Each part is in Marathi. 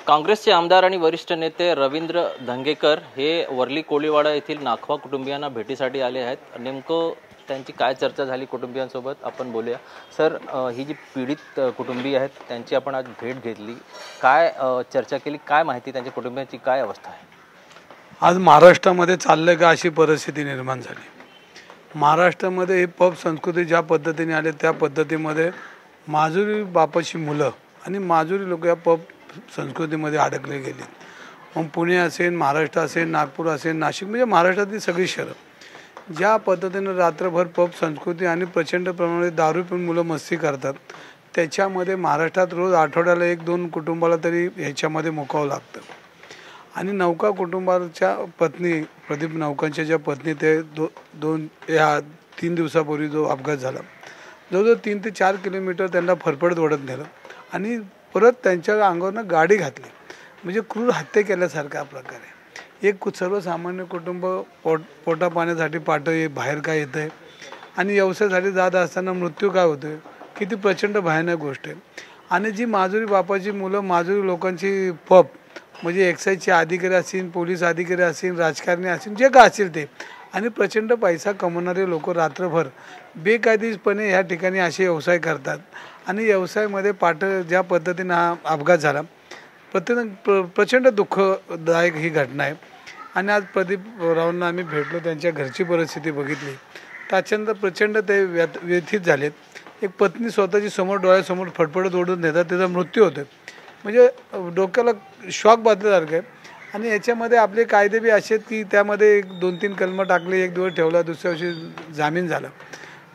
काँग्रेसचे आमदार आणि वरिष्ठ नेते रवींद्र धंगेकर हे वर्ली कोळीवाडा येथील नाखवा कुटुंबियांना भेटीसाठी आले आहेत। नेमकं त्यांची काय चर्चा झाली कुटुंबियांसोबत आपण बोलूया। सर, ही जी पीडित कुटुंबीय आहेत त्यांची आपण आज भेट घेतली, काय चर्चा केली, काय माहिती त्यांच्या कुटुंबियांची काय अवस्था आहे? आज महाराष्ट्रामध्ये चाललं का अशी परिस्थिती निर्माण झाली। महाराष्ट्रामध्ये ही पब संस्कृती ज्या पद्धतीने आले त्या पद्धतीमध्ये माजुरी बापाची मुलं आणि माजुरी लोक या पब संस्कृतीमध्ये अडकले गेले। मग पुणे असेल, महाराष्ट्र असेल, नागपूर असेल, नाशिक, म्हणजे महाराष्ट्रातील सगळी शहरं ज्या पद्धतीने रात्रभर पब संस्कृती आणि प्रचंड प्रमाणात दारू पिऊन मुलं मस्ती करतात, त्याच्यामध्ये महाराष्ट्रात रोज आठवड्याला 1-2 कुटुंबाला तरी ह्याच्यामध्ये मुकावं लागतं। आणि नौका कुटुंबाच्या पत्नी प्रदीप नौकांच्या ज्या पत्नी ते 3 दिवसापूर्वी जो अपघात झाला, जवळजवळ 3 ते 4 किलोमीटर त्यांना फरफडत ओढत नेलं आणि परत त्यांच्या अंगावरनं गाडी घातली, म्हणजे क्रूर हत्या केल्यासारखा प्रकार आहे। एक सर्वसामान्य कुटुंब पोटा पाण्यासाठी बाहेर काय येतं आहे आणि व्यवसायासाठी जात असताना मृत्यू काय होतो आहे, किती प्रचंड भयानक गोष्ट आहे। आणि जी माजुरी बापाची मुलं, माजुरी लोकांची पब म्हणजे एक्साईजचे अधिकारी असतील, पोलीस अधिकारी असतील, राजकारणी असतील, जे काय असेल ते, आणि प्रचंड पैसा कमवणारे लोक रात्रभर बेकायदेशीरपणे ह्या ठिकाणी असे व्यवसाय करतात। आणि व्यवसायामध्ये ज्या पद्धतीनं हा अपघात झाला, प्रचंड दुःखदायक ही घटना आहे। आणि आज प्रदीप रावांना आम्ही भेटलो, त्यांच्या घरची परिस्थिती बघितली, त्याच्यानंतर प्रचंड ते व्यथित झालेत। एक पत्नी स्वतःची समोर डोळ्यासमोर फडफडत ओढून नेतात, त्याचा मृत्यू होतो, म्हणजे डोक्याला शॉक बसल्यासारखं आहे। आणि याच्यामध्ये आपले कायदे बी असे आहेत की त्यामध्ये 2-3 कलमं टाकले, 1 दिवस ठेवला, दुसऱ्या दिवशी जामीन झाला,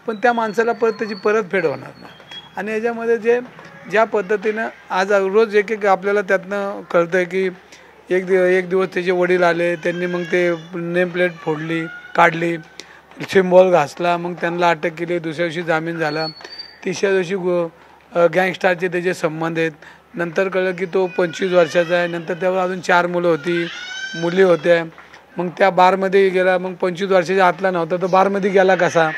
पण त्या माणसाला त्याची परतफेड होणार नाही। आणि याच्यामध्ये ज्या पद्धतीनं आज रोज एक आपल्याला त्यातनं कळतं आहे की एक दिवस त्याचे वडील आले, त्यांनी मग ते नेम प्लेट काढली, सिम्बॉल घासला, मग त्यांना अटक केली, दुसऱ्या दिवशी जामीन झाला, तिसऱ्या दिवशी गँगस्टारचे त्याचे संबंध आहेत। नंतर कळलं की तो 25 वर्षाचा आहे, नंतर त्यावर अजून 4 मुली होत्या, मग त्या बारमध्ये गेला, मग 25 वर्षाच्या आतला नव्हता तर बारमध्ये गेला कसा,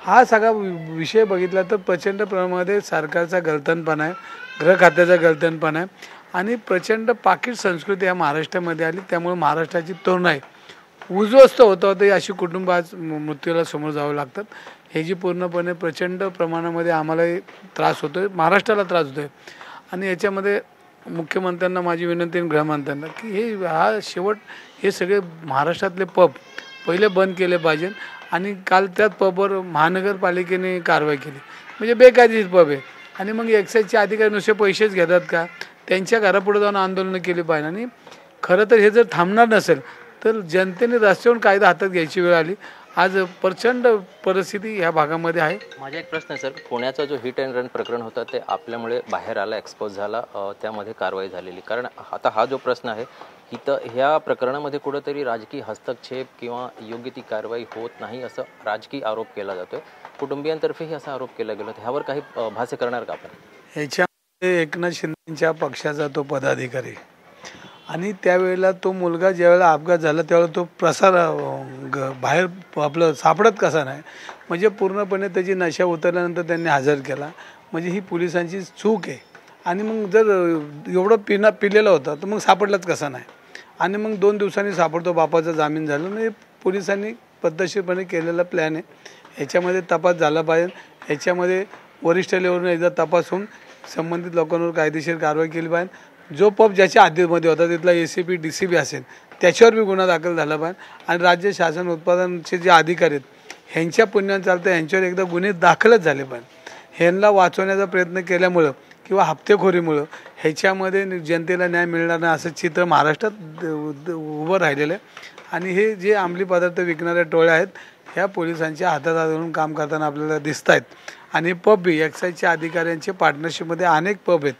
हा सगळा विषय बघितला तर प्रचंड प्रमाणामध्ये सरकारचा गलथनपणा आहे, गृह खात्याचा गलथनपणा आहे आणि प्रचंड पाकीट संस्कृती या महाराष्ट्रामध्ये आली। त्यामुळे महाराष्ट्राची तरुणाई उद्ध्वस्त होतं अशी कुटुंब आज मृत्यूला समोर जावं लागतात। हे जी पूर्णपणे प्रचंड प्रमाणामध्ये आम्हालाही त्रास होतो आहे, महाराष्ट्राला त्रास होतो आहे। आणि याच्यामध्ये मुख्यमंत्र्यांना माझी विनंती आहे, गृहमंत्र्यांना, की हा शेवट हे सगळे महाराष्ट्रातले पब पहिले बंद केले पाहिजे। आणि काल त्यात पबवर महानगरपालिकेने कारवाई केली, म्हणजे बेकायदेशीर पब आहे। आणि मग एक्साईजचे अधिकारी नुसते पैसेच घेतात का, त्यांच्या घरापुढे जाऊन आंदोलनं केली पाहिजे। आणि खरं तर हे जर थांबणार नसेल तर जनतेने रस्त्यावरून कायदा हातात घ्यायची वेळ आली। आज प्रचंड परिस्थिती ह्या भागामध्ये आहे। माझा एक प्रश्न आहे सर, पुण्याचा जो हिट अँड रन प्रकरण होता ते आपल्यामुळे बाहेर आला, एक्सपोज झाला, त्यामध्ये कारवाई झालेली, कारण आता हा जो प्रश्न आहे इथं ह्या प्रकरणामध्ये कुठंतरी राजकीय हस्तक्षेप किंवा योग्य ती कारवाई होत नाही असं राजकीय आरोप केला जातोय, कुटुंबियांतर्फेही असा आरोप केला गेला, ह्यावर काही भाष्य करणार का आपण? ह्याच्यामध्ये एकनाथ शिंदेच्या पक्षाचा तो पदाधिकारी आणि त्यावेळेला तो मुलगा ज्यावेळेला अपघात झाला त्यावेळेला तो बाहेर आपलं सापडत कसा नाही, म्हणजे पूर्णपणे त्याची नशा उतरल्यानंतर त्यांनी हजर केला, म्हणजे ही पोलिसांची चूक आहे। आणि मग जर एवढं पिलेला होता तर मग सापडलाच कसा नाही, आणि मग 2 दिवसांनी सापडतो, बापाचा जामीन झाला, म्हणजे पोलिसांनी पद्धतशीरपणे केलेला प्लॅन आहे। ह्याच्यामध्ये तपास झाला पाहिजे, ह्याच्यामध्ये वरिष्ठ लेवलवर एकदा तपास होऊन संबंधित लोकांवर कायदेशीर कारवाई केली पाहिजे। जो पब ज्याच्या हद्दीमध्ये होता तिथला ACP DCP असेल त्याच्यावर बी गुन्हा दाखल झाला पाहिजे। आणि राज्य शासन उत्पादनचे जे अधिकारी आहेत ह्यांच्या पुण्यात चालतं, ह्यांच्यावर एकदा गुन्हे दाखलच झाले पाहिजे। ह्यांना वाचवण्याचा प्रयत्न केल्यामुळं किंवा हप्तेखोरीमुळं ह्याच्यामध्ये जनतेला न्याय मिळणार नाही असं चित्र महाराष्ट्रात उभं राहिलेलं आहे। आणि हे जे अंमली पदार्थ विकणाऱ्या टोळ्या आहेत ह्या पोलिसांच्या हातात धरून काम करताना आपल्याला दिसत आहेत। आणि पब बी एक्साईजच्या अधिकाऱ्यांचे पार्टनरशिपमध्ये अनेक पब आहेत,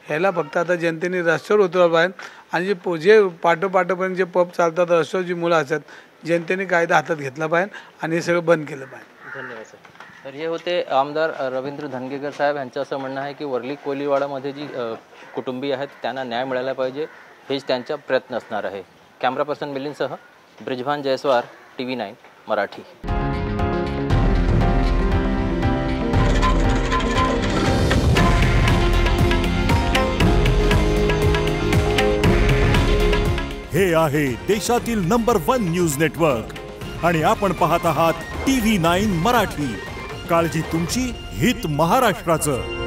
ह्याला फक्त आता जनतेने रस्त्यावर उतरवलं पाहिजे। आणि जे पाठोपाठोपर्यंत जे पब चालतात, रस्त्यावर जी मुलं असतात, जनतेने कायदा हातात घेतला पाहिजे आणि हे सगळं बंद केलं पाहिजे। धन्यवाद सर। तर हे होते आमदार रवींद्र धंगेकर साहेब, यांचं असं म्हणणं आहे की वर्ली कोळीवाडामध्ये जी कुटुंबीय आहेत त्यांना न्याय मिळाला पाहिजे, हेच त्यांचा प्रयत्न असणार आहे। कॅमेरा पर्सन मिलिंदसह ब्रिजभान जयस्वार, TV9 मराठी। हे आहे देशातील नंबर 1 न्यूज नेटवर्क आणि आपण पाहत आहात TV9 मराठी. काळजी तुमची, हित महाराष्ट्राचं.